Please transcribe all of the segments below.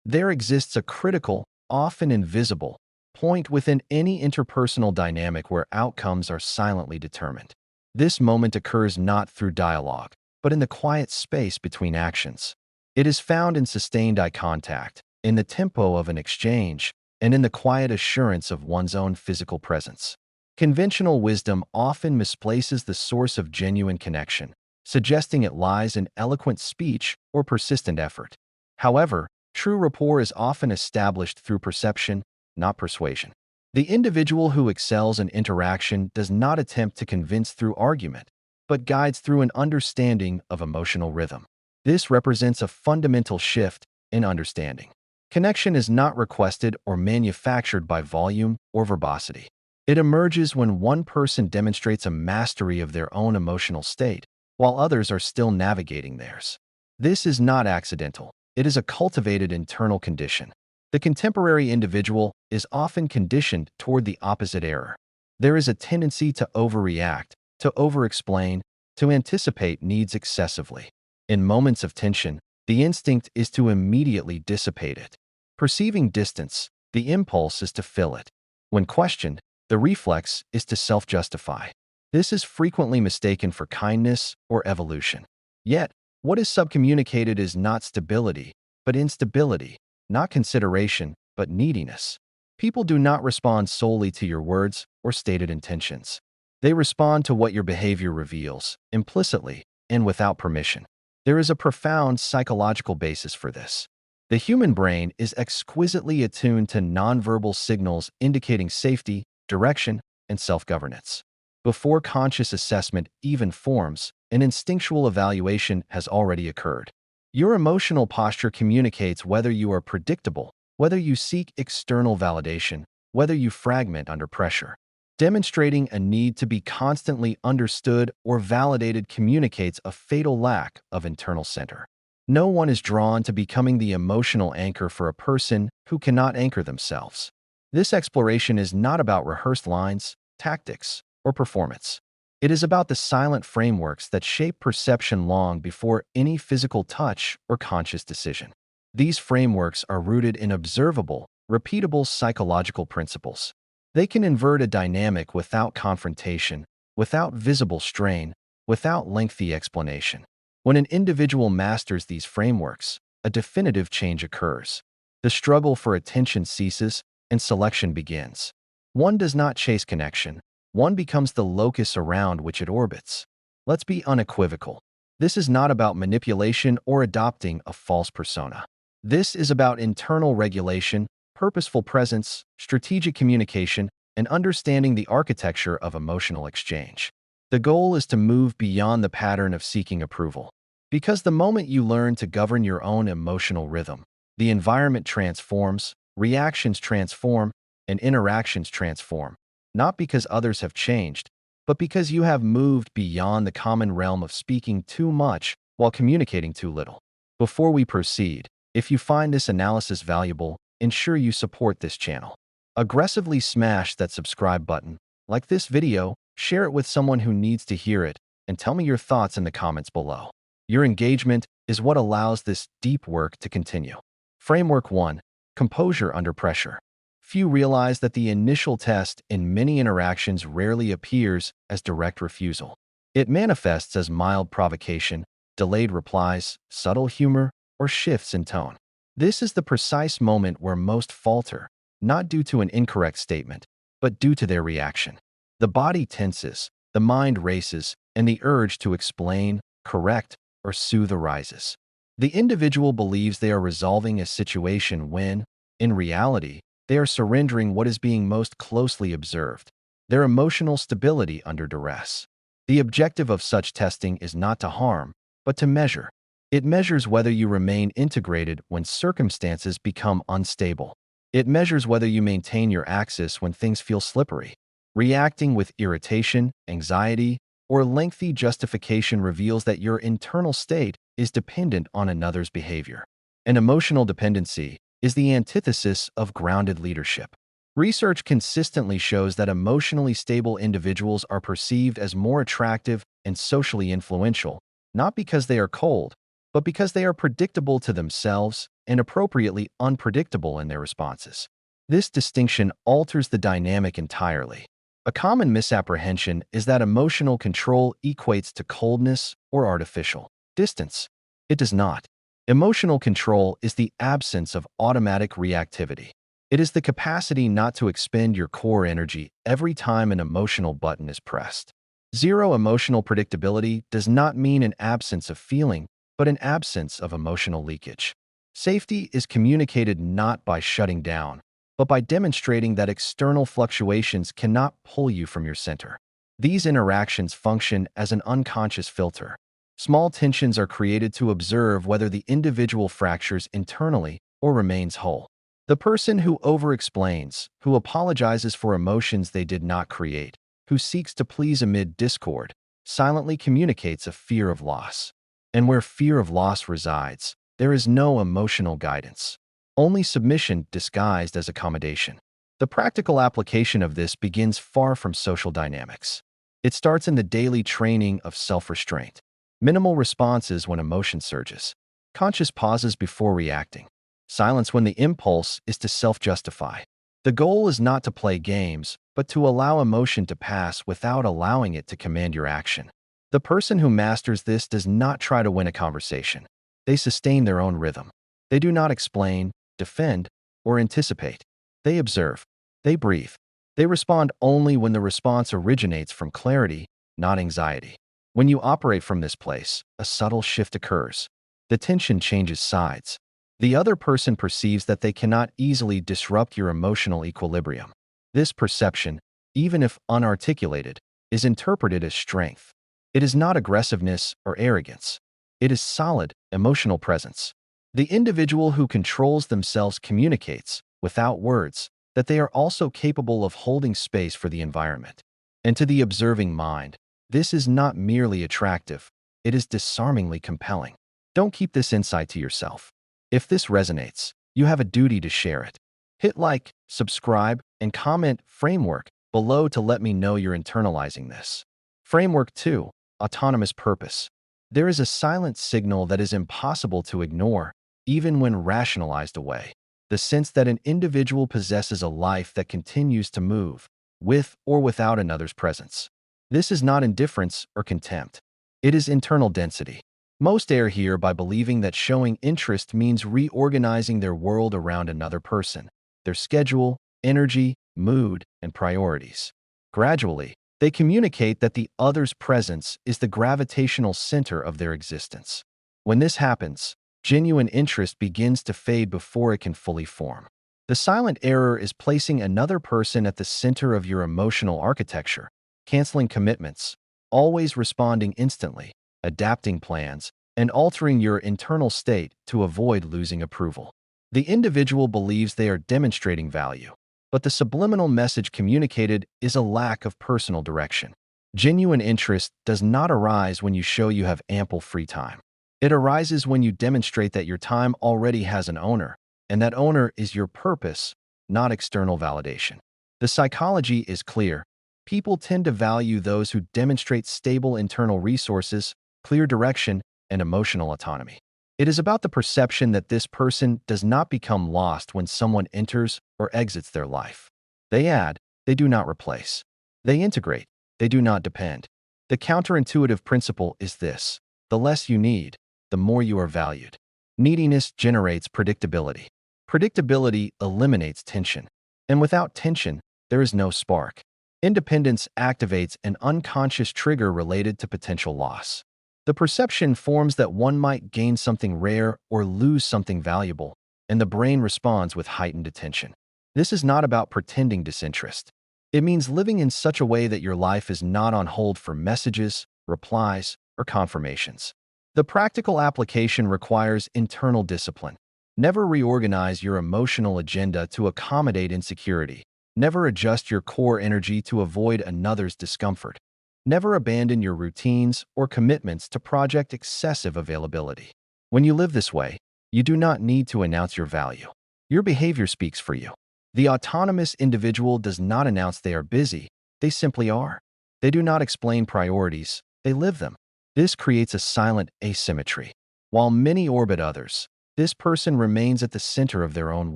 There exists a critical, often invisible, point within any interpersonal dynamic where outcomes are silently determined. This moment occurs not through dialogue, but in the quiet space between actions. It is found in sustained eye contact, in the tempo of an exchange, and in the quiet assurance of one's own physical presence. Conventional wisdom often misplaces the source of genuine connection, suggesting it lies in eloquent speech or persistent effort. However, true rapport is often established through perception, not persuasion. The individual who excels in interaction does not attempt to convince through argument, but guides through an understanding of emotional rhythm. This represents a fundamental shift in understanding. Connection is not requested or manufactured by volume or verbosity. It emerges when one person demonstrates a mastery of their own emotional state, while others are still navigating theirs. This is not accidental. It is a cultivated internal condition. The contemporary individual is often conditioned toward the opposite error. There is a tendency to overreact, to over-explain, to anticipate needs excessively. In moments of tension, the instinct is to immediately dissipate it. Perceiving distance, the impulse is to fill it. When questioned, the reflex is to self-justify. This is frequently mistaken for kindness or evolution. Yet, what is subcommunicated is not stability, but instability, not consideration, but neediness. People do not respond solely to your words or stated intentions. They respond to what your behavior reveals, implicitly and without permission. There is a profound psychological basis for this. The human brain is exquisitely attuned to nonverbal signals indicating safety, direction, and self-governance. Before conscious assessment even forms, an instinctual evaluation has already occurred. Your emotional posture communicates whether you are predictable, whether you seek external validation, whether you fragment under pressure. Demonstrating a need to be constantly understood or validated communicates a fatal lack of internal center. No one is drawn to becoming the emotional anchor for a person who cannot anchor themselves. This exploration is not about rehearsed lines, tactics, or performance. It is about the silent frameworks that shape perception long before any physical touch or conscious decision. These frameworks are rooted in observable, repeatable psychological principles. They can invert a dynamic without confrontation, without visible strain, without lengthy explanation. When an individual masters these frameworks, a definitive change occurs. The struggle for attention ceases, and selection begins. One does not chase connection. One becomes the locus around which it orbits. Let's be unequivocal. This is not about manipulation or adopting a false persona. This is about internal regulation, purposeful presence, strategic communication, and understanding the architecture of emotional exchange. The goal is to move beyond the pattern of seeking approval. Because the moment you learn to govern your own emotional rhythm, the environment transforms, reactions transform, and interactions transform. Not because others have changed, but because you have moved beyond the common realm of speaking too much while communicating too little. Before we proceed, if you find this analysis valuable, ensure you support this channel. Aggressively smash that subscribe button, like this video, share it with someone who needs to hear it, and tell me your thoughts in the comments below. Your engagement is what allows this deep work to continue. Framework 1. Composure under pressure. Few realize that the initial test in many interactions rarely appears as direct refusal. It manifests as mild provocation, delayed replies, subtle humor, or shifts in tone. This is the precise moment where most falter, not due to an incorrect statement, but due to their reaction. The body tenses, the mind races, and the urge to explain, correct, or soothe arises. The individual believes they are resolving a situation when, in reality, they are surrendering what is being most closely observed, their emotional stability under duress. The objective of such testing is not to harm, but to measure. It measures whether you remain integrated when circumstances become unstable. It measures whether you maintain your axis when things feel slippery. Reacting with irritation, anxiety, or lengthy justification reveals that your internal state is dependent on another's behavior. An emotional dependency is the antithesis of grounded leadership. Research consistently shows that emotionally stable individuals are perceived as more attractive and socially influential, not because they are cold, but because they are predictable to themselves and appropriately unpredictable in their responses. This distinction alters the dynamic entirely. A common misapprehension is that emotional control equates to coldness or artificial distance. It does not. Emotional control is the absence of automatic reactivity. It is the capacity not to expend your core energy every time an emotional button is pressed. Zero emotional predictability does not mean an absence of feeling, but an absence of emotional leakage. Safety is communicated not by shutting down, but by demonstrating that external fluctuations cannot pull you from your center. These interactions function as an unconscious filter. Small tensions are created to observe whether the individual fractures internally or remains whole. The person who over-explains, who apologizes for emotions they did not create, who seeks to please amid discord, silently communicates a fear of loss. And where fear of loss resides, there is no emotional guidance. Only submission disguised as accommodation. The practical application of this begins far from social dynamics. It starts in the daily training of self-restraint. Minimal responses when emotion surges. Conscious pauses before reacting. Silence when the impulse is to self-justify. The goal is not to play games, but to allow emotion to pass without allowing it to command your action. The person who masters this does not try to win a conversation. They sustain their own rhythm. They do not explain, defend, or anticipate. They observe. They breathe. They respond only when the response originates from clarity, not anxiety. When you operate from this place, a subtle shift occurs. The tension changes sides. The other person perceives that they cannot easily disrupt your emotional equilibrium. This perception, even if unarticulated, is interpreted as strength. It is not aggressiveness or arrogance. It is solid, emotional presence. The individual who controls themselves communicates, without words, that they are also capable of holding space for the environment. And to the observing mind, this is not merely attractive, it is disarmingly compelling. Don't keep this insight to yourself. If this resonates, you have a duty to share it. Hit like, subscribe, and comment framework below to let me know you're internalizing this. Framework 2. Autonomous purpose. There is a silent signal that is impossible to ignore, even when rationalized away. The sense that an individual possesses a life that continues to move, with or without another's presence. This is not indifference or contempt. It is internal density. Most err here by believing that showing interest means reorganizing their world around another person, their schedule, energy, mood, and priorities. Gradually, they communicate that the other's presence is the gravitational center of their existence. When this happens, genuine interest begins to fade before it can fully form. The silent error is placing another person at the center of your emotional architecture, canceling commitments, always responding instantly, adapting plans, and altering your internal state to avoid losing approval. The individual believes they are demonstrating value, but the subliminal message communicated is a lack of personal direction. Genuine interest does not arise when you show you have ample free time. It arises when you demonstrate that your time already has an owner, and that owner is your purpose, not external validation. The psychology is clear. People tend to value those who demonstrate stable internal resources, clear direction, and emotional autonomy. It is about the perception that this person does not become lost when someone enters or exits their life. They add, they do not replace. They integrate, they do not depend. The counterintuitive principle is this: the less you need, the more you are valued. Neediness generates predictability. Predictability eliminates tension. And without tension, there is no spark. Independence activates an unconscious trigger related to potential loss. The perception forms that one might gain something rare or lose something valuable, and the brain responds with heightened attention. This is not about pretending disinterest. It means living in such a way that your life is not on hold for messages, replies, or confirmations. The practical application requires internal discipline. Never reorganize your emotional agenda to accommodate insecurity. Never adjust your core energy to avoid another's discomfort. Never abandon your routines or commitments to project excessive availability. When you live this way, you do not need to announce your value. Your behavior speaks for you. The autonomous individual does not announce they are busy, they simply are. They do not explain priorities, they live them. This creates a silent asymmetry. while many orbit others. This person remains at the center of their own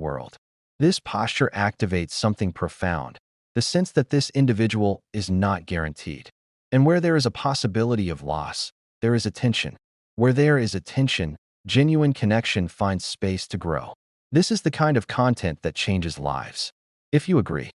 world. This posture activates something profound, the sense that this individual is not guaranteed. And where there is a possibility of loss, there is attention. Where there is attention, genuine connection finds space to grow. This is the kind of content that changes lives. If you agree,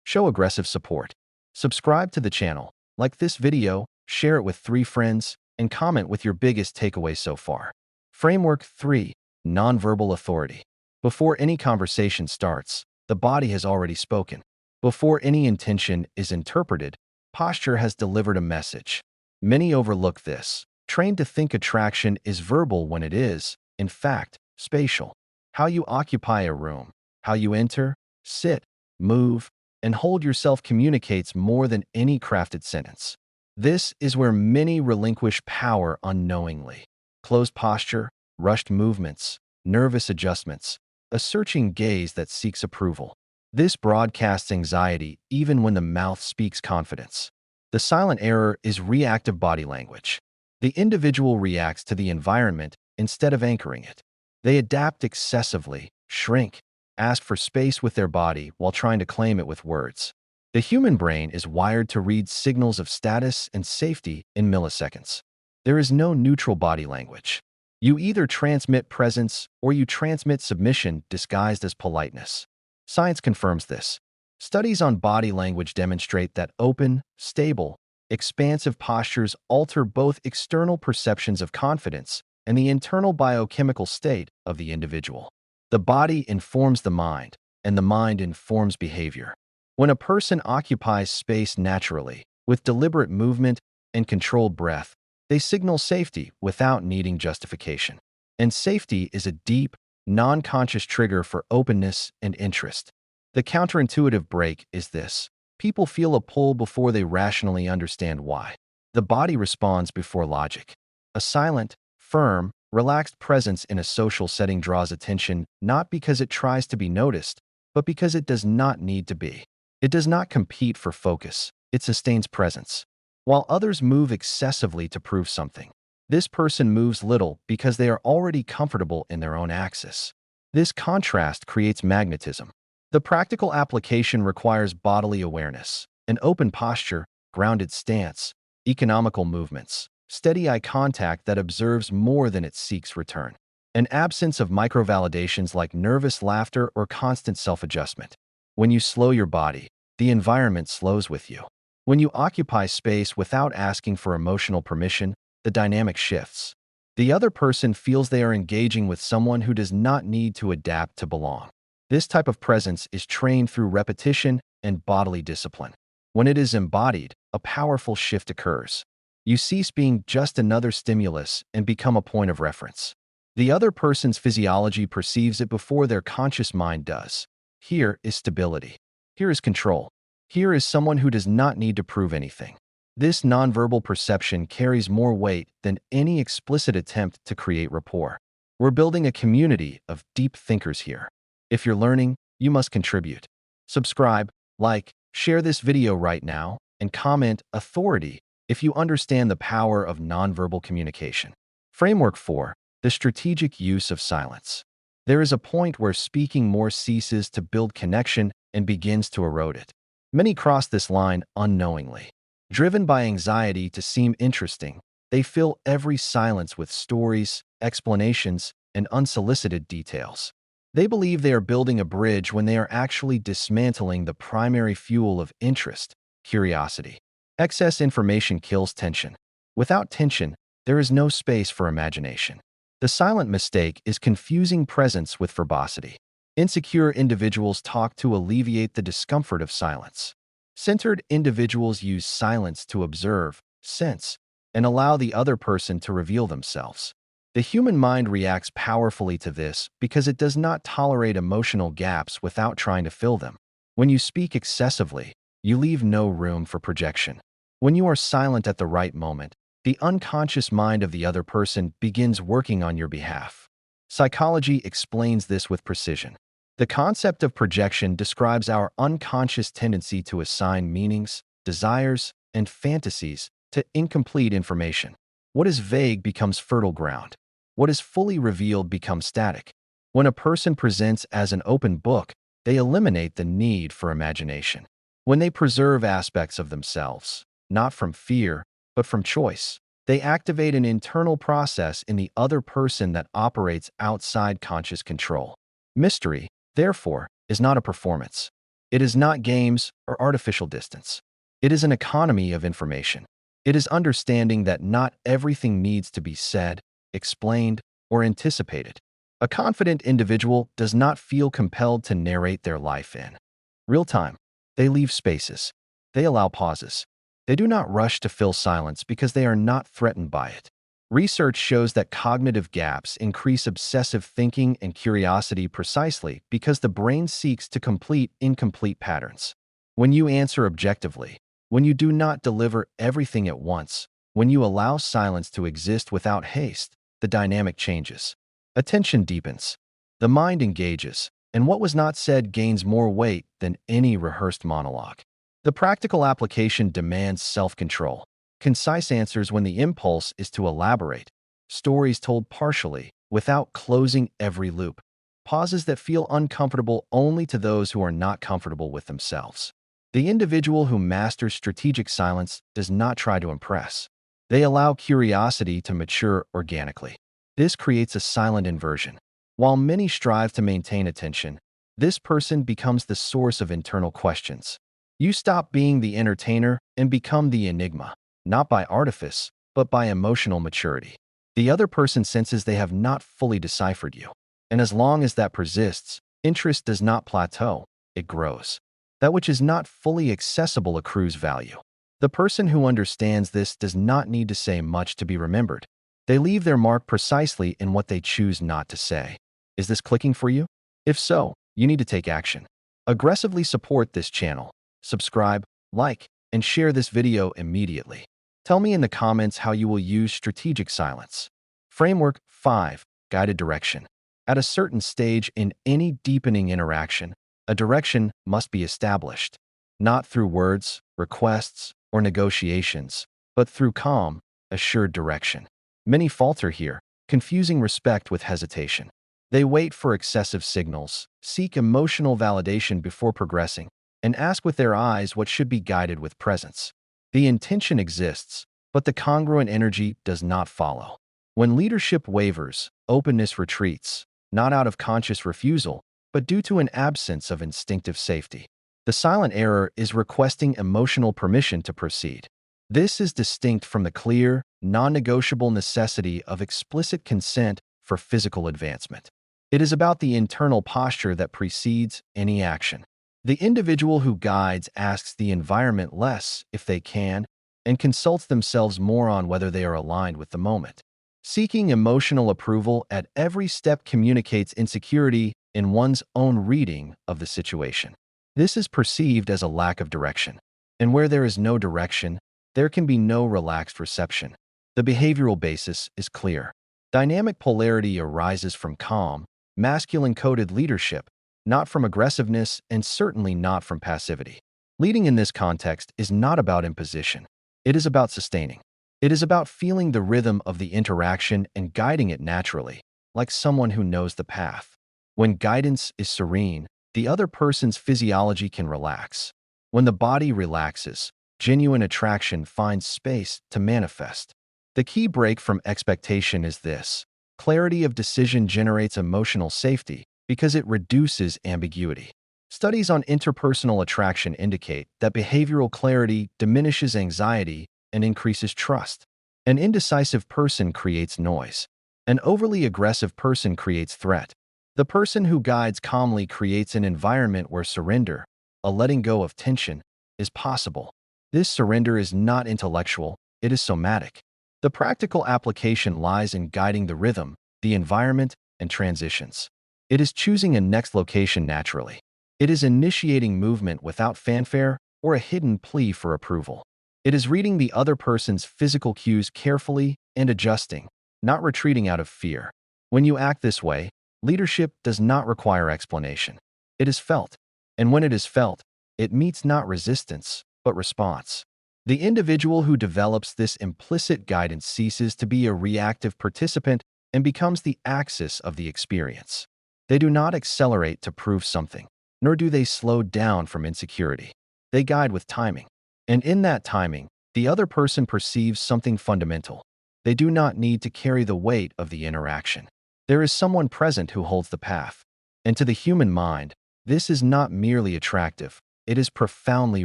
show aggressive support. Subscribe to the channel, like this video, share it with 3 friends, and comment with your biggest takeaway so far. Framework 3. Nonverbal authority. Before any conversation starts, the body has already spoken. Before any intention is interpreted, posture has delivered a message. Many overlook this, trained to think attraction is verbal when it is, in fact, spatial. How you occupy a room, how you enter, sit, move, and hold yourself communicates more than any crafted sentence. This is where many relinquish power unknowingly. Closed posture, rushed movements, nervous adjustments, a searching gaze that seeks approval. This broadcasts anxiety even when the mouth speaks confidence. The silent error is reactive body language. The individual reacts to the environment instead of anchoring it. They adapt excessively, shrink, ask for space with their body while trying to claim it with words. The human brain is wired to read signals of status and safety in milliseconds. There is no neutral body language. You either transmit presence or you transmit submission disguised as politeness. Science confirms this. Studies on body language demonstrate that open, stable, expansive postures alter both external perceptions of confidence and the internal biochemical state of the individual. The body informs the mind, and the mind informs behavior. When a person occupies space naturally, with deliberate movement and controlled breath, they signal safety without needing justification. And safety is a deep, non-conscious trigger for openness and interest. The counterintuitive break is this. People feel a pull before they rationally understand why. The body responds before logic. A silent, firm, relaxed presence in a social setting draws attention not because it tries to be noticed, but because it does not need to be. It does not compete for focus. It sustains presence. While others move excessively to prove something, this person moves little because they are already comfortable in their own axis. This contrast creates magnetism. The practical application requires bodily awareness, an open posture, grounded stance, economical movements, steady eye contact that observes more than it seeks return, an absence of microvalidations like nervous laughter or constant self-adjustment. When you slow your body, the environment slows with you. When you occupy space without asking for emotional permission, the dynamic shifts. The other person feels they are engaging with someone who does not need to adapt to belong. This type of presence is trained through repetition and bodily discipline. When it is embodied, a powerful shift occurs. You cease being just another stimulus and become a point of reference. The other person's physiology perceives it before their conscious mind does. Here is stability. Here is control. Here is someone who does not need to prove anything. This nonverbal perception carries more weight than any explicit attempt to create rapport. We're building a community of deep thinkers here. If you're learning, you must contribute. Subscribe, like, share this video right now, and comment authority if you understand the power of nonverbal communication. Framework 4. The strategic use of silence. There is a point where speaking more ceases to build connection and begins to erode it. Many cross this line unknowingly. Driven by anxiety to seem interesting, they fill every silence with stories, explanations, and unsolicited details. They believe they are building a bridge when they are actually dismantling the primary fuel of interest, curiosity. Excess information kills tension. Without tension, there is no space for imagination. The silent mistake is confusing presence with verbosity. Insecure individuals talk to alleviate the discomfort of silence. Centered individuals use silence to observe, sense, and allow the other person to reveal themselves. The human mind reacts powerfully to this because it does not tolerate emotional gaps without trying to fill them. When you speak excessively, you leave no room for projection. When you are silent at the right moment, the unconscious mind of the other person begins working on your behalf. Psychology explains this with precision. The concept of projection describes our unconscious tendency to assign meanings, desires, and fantasies to incomplete information. What is vague becomes fertile ground. What is fully revealed becomes static. When a person presents as an open book, they eliminate the need for imagination. When they preserve aspects of themselves, not from fear, but from choice, they activate an internal process in the other person that operates outside conscious control. Mystery, therefore, is not a performance. It is not games or artificial distance. It is an economy of information. It is understanding that not everything needs to be said, explained, or anticipated. A confident individual does not feel compelled to narrate their life in real time. They leave spaces. They allow pauses. They do not rush to fill silence because they are not threatened by it. Research shows that cognitive gaps increase obsessive thinking and curiosity precisely because the brain seeks to complete incomplete patterns. When you answer objectively, when you do not deliver everything at once, when you allow silence to exist without haste, the dynamic changes. Attention deepens. The mind engages, and what was not said gains more weight than any rehearsed monologue. The practical application demands self-control. Concise answers when the impulse is to elaborate. Stories told partially, without closing every loop. Pauses that feel uncomfortable only to those who are not comfortable with themselves. The individual who masters strategic silence does not try to impress. They allow curiosity to mature organically. This creates a silent inversion. While many strive to maintain attention, this person becomes the source of internal questions. You stop being the entertainer and become the enigma, not by artifice, but by emotional maturity. The other person senses they have not fully deciphered you. And as long as that persists, interest does not plateau, it grows. That which is not fully accessible accrues value. The person who understands this does not need to say much to be remembered. They leave their mark precisely in what they choose not to say. Is this clicking for you? If so, you need to take action. Aggressively support this channel. Subscribe, like, and share this video immediately. Tell me in the comments how you will use strategic silence. Framework 5. Guided direction. At a certain stage in any deepening interaction, a direction must be established, not through words, requests, or negotiations, but through calm, assured direction. Many falter here, confusing respect with hesitation. They wait for excessive signals, seek emotional validation before progressing, and ask with their eyes what should be guided with presence. The intention exists, but the congruent energy does not follow. When leadership wavers, openness retreats, not out of conscious refusal, but due to an absence of instinctive safety. The silent error is requesting emotional permission to proceed. This is distinct from the clear, non-negotiable necessity of explicit consent for physical advancement. It is about the internal posture that precedes any action. The individual who guides asks the environment less, if they can, and consults themselves more on whether they are aligned with the moment. Seeking emotional approval at every step communicates insecurity in one's own reading of the situation. This is perceived as a lack of direction. And where there is no direction, there can be no relaxed reception. The behavioral basis is clear. Dynamic polarity arises from calm, masculine-coded leadership, not from aggressiveness and certainly not from passivity. Leading in this context is not about imposition. It is about sustaining. It is about feeling the rhythm of the interaction and guiding it naturally, like someone who knows the path. When guidance is serene, the other person's physiology can relax. When the body relaxes, genuine attraction finds space to manifest. The key break from expectation is this. Clarity of decision generates emotional safety because it reduces ambiguity. Studies on interpersonal attraction indicate that behavioral clarity diminishes anxiety and increases trust. An indecisive person creates noise. An overly aggressive person creates threat. The person who guides calmly creates an environment where surrender, a letting go of tension, is possible. This surrender is not intellectual, it is somatic. The practical application lies in guiding the rhythm, the environment, and transitions. It is choosing a next location naturally. It is initiating movement without fanfare or a hidden plea for approval. It is reading the other person's physical cues carefully and adjusting, not retreating out of fear. When you act this way, leadership does not require explanation. It is felt, and when it is felt, it meets not resistance, but response. The individual who develops this implicit guidance ceases to be a reactive participant and becomes the axis of the experience. They do not accelerate to prove something, nor do they slow down from insecurity. They guide with timing. And in that timing, the other person perceives something fundamental. They do not need to carry the weight of the interaction. There is someone present who holds the path. And to the human mind, this is not merely attractive, it is profoundly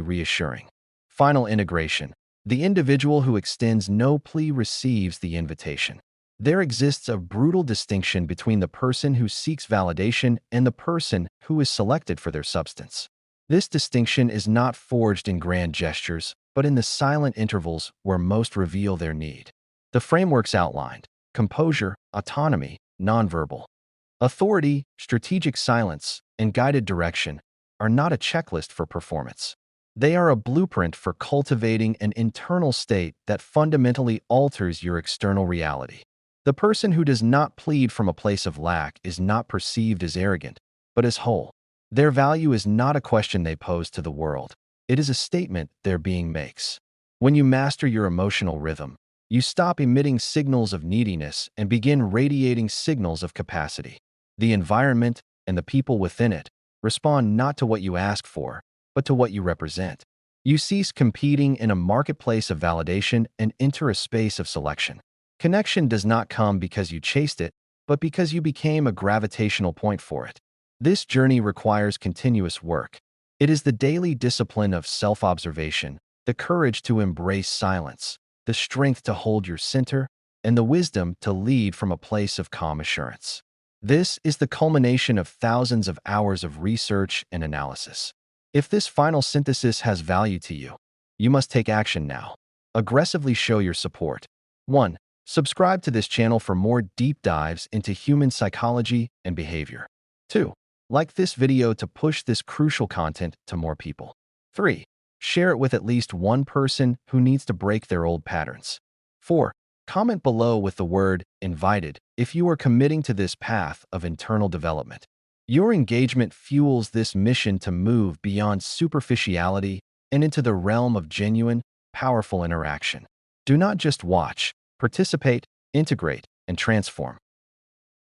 reassuring. Final integration. The individual who extends no plea receives the invitation. There exists a brutal distinction between the person who seeks validation and the person who is selected for their substance. This distinction is not forged in grand gestures, but in the silent intervals where most reveal their need. The frameworks outlined: composure, autonomy, nonverbal, authority, strategic silence, and guided direction are not a checklist for performance. They are a blueprint for cultivating an internal state that fundamentally alters your external reality. The person who does not plead from a place of lack is not perceived as arrogant, but as whole. Their value is not a question they pose to the world. It is a statement their being makes. When you master your emotional rhythm, you stop emitting signals of neediness and begin radiating signals of capacity. The environment and the people within it respond not to what you ask for, but to what you represent. You cease competing in a marketplace of validation and enter a space of selection. Connection does not come because you chased it, but because you became a gravitational point for it. This journey requires continuous work. It is the daily discipline of self-observation, the courage to embrace silence, the strength to hold your center, and the wisdom to lead from a place of calm assurance. This is the culmination of thousands of hours of research and analysis. If this final synthesis has value to you, you must take action now. Aggressively show your support. 1. Subscribe to this channel for more deep dives into human psychology and behavior. 2. Like this video to push this crucial content to more people. 3. Share it with at least one person who needs to break their old patterns. 4. Comment below with the word "invited" if you are committing to this path of internal development. Your engagement fuels this mission to move beyond superficiality and into the realm of genuine, powerful interaction. Do not just watch, participate, integrate, and transform.